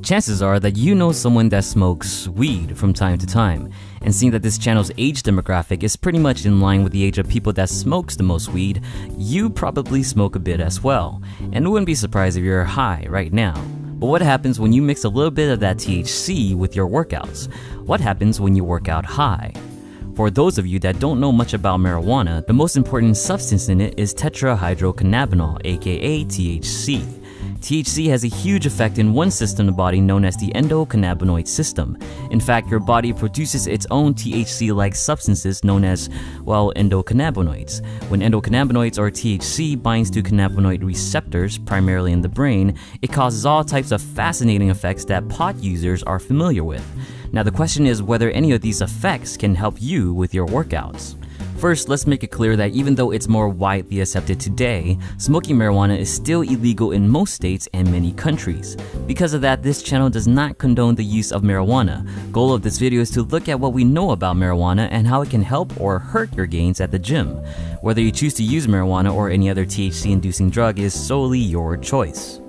Chances are that you know someone that smokes weed from time to time, and seeing that this channel's age demographic is pretty much in line with the age of people that smokes the most weed, you probably smoke a bit as well, and wouldn't be surprised if you're high right now. But what happens when you mix a little bit of that THC with your workouts? What happens when you work out high? For those of you that don't know much about marijuana, the most important substance in it is tetrahydrocannabinol, aka THC. THC has a huge effect in one system of the body known as the endocannabinoid system. In fact, your body produces its own THC-like substances known as, well, endocannabinoids. When endocannabinoids or THC binds to cannabinoid receptors, primarily in the brain, it causes all types of fascinating effects that pot users are familiar with. Now the question is whether any of these effects can help you with your workouts. First, let's make it clear that even though it's more widely accepted today, smoking marijuana is still illegal in most states and many countries. Because of that, this channel does not condone the use of marijuana. The goal of this video is to look at what we know about marijuana and how it can help or hurt your gains at the gym. Whether you choose to use marijuana or any other THC-inducing drug is solely your choice.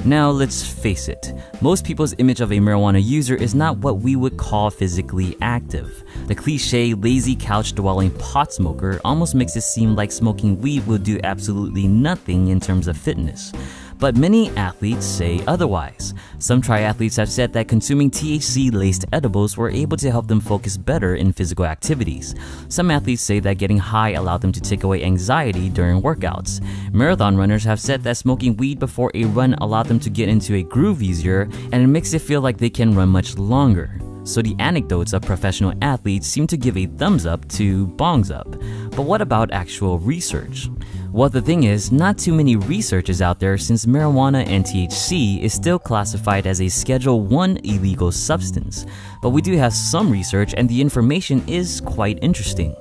Now let's face it, most people's image of a marijuana user is not what we would call physically active. The cliche lazy couch-dwelling pot smoker almost makes it seem like smoking weed will do absolutely nothing in terms of fitness. But many athletes say otherwise. Some triathletes have said that consuming THC-laced edibles were able to help them focus better in physical activities. Some athletes say that getting high allowed them to take away anxiety during workouts. Marathon runners have said that smoking weed before a run allowed them to get into a groove easier, and it makes it feel like they can run much longer. So the anecdotes of professional athletes seem to give a thumbs up to bongs up. But what about actual research? Well, the thing is, not too many research is out there since marijuana and THC is still classified as a Schedule I illegal substance. But we do have some research and the information is quite interesting.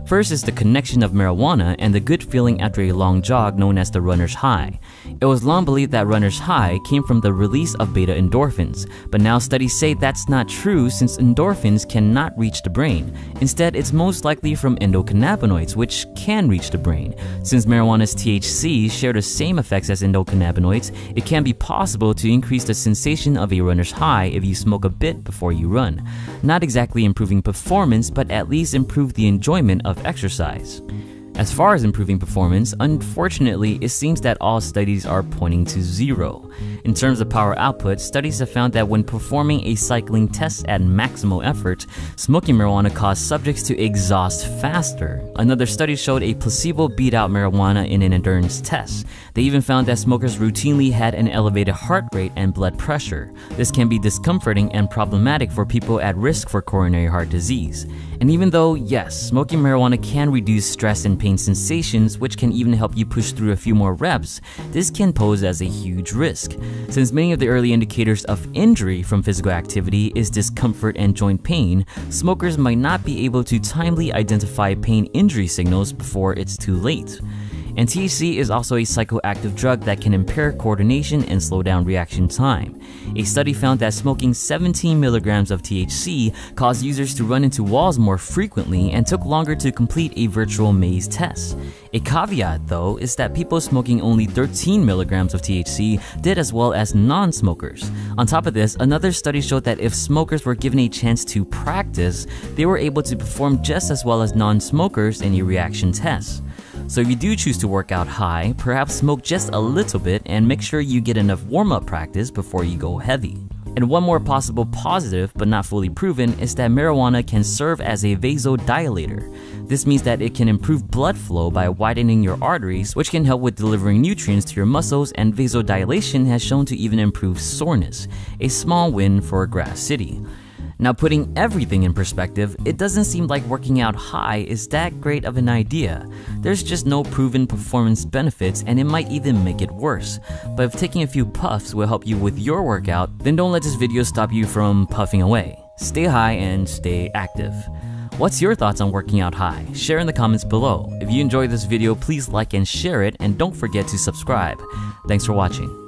First is the connection of marijuana and the good feeling after a long jog known as the runner's high. It was long believed that runner's high came from the release of beta endorphins, but now studies say that's not true since endorphins cannot reach the brain. Instead, it's most likely from endocannabinoids, which can reach the brain. Since marijuana's THC share the same effects as endocannabinoids, it can be possible to increase the sensation of a runner's high if you smoke a bit before you run. Not exactly improving performance, but at least improve the enjoyment of exercise. As far as improving performance, unfortunately, it seems that all studies are pointing to zero. In terms of power output, studies have found that when performing a cycling test at maximal effort, smoking marijuana caused subjects to exhaust faster. Another study showed a placebo beat out marijuana in an endurance test. They even found that smokers routinely had an elevated heart rate and blood pressure. This can be discomforting and problematic for people at risk for coronary heart disease. And even though, yes, smoking marijuana can reduce stress and pain sensations, which can even help you push through a few more reps, this can pose as a huge risk. Since many of the early indicators of injury from physical activity is discomfort and joint pain, smokers might not be able to timely identify pain injury signals before it's too late. And THC is also a psychoactive drug that can impair coordination and slow down reaction time. A study found that smoking 17 milligrams of THC caused users to run into walls more frequently and took longer to complete a virtual maze test. A caveat, though, is that people smoking only 13 milligrams of THC did as well as non-smokers. On top of this, another study showed that if smokers were given a chance to practice, they were able to perform just as well as non-smokers in a reaction test. So if you do choose to work out high, perhaps smoke just a little bit and make sure you get enough warm-up practice before you go heavy. And one more possible positive, but not fully proven, is that marijuana can serve as a vasodilator. This means that it can improve blood flow by widening your arteries, which can help with delivering nutrients to your muscles, and vasodilation has shown to even improve soreness, a small win for Grass City. Now, putting everything in perspective, it doesn't seem like working out high is that great of an idea. There's just no proven performance benefits and it might even make it worse. But if taking a few puffs will help you with your workout, then don't let this video stop you from puffing away. Stay high and stay active. What's your thoughts on working out high? Share in the comments below. If you enjoyed this video, please like and share it, and don't forget to subscribe. Thanks for watching.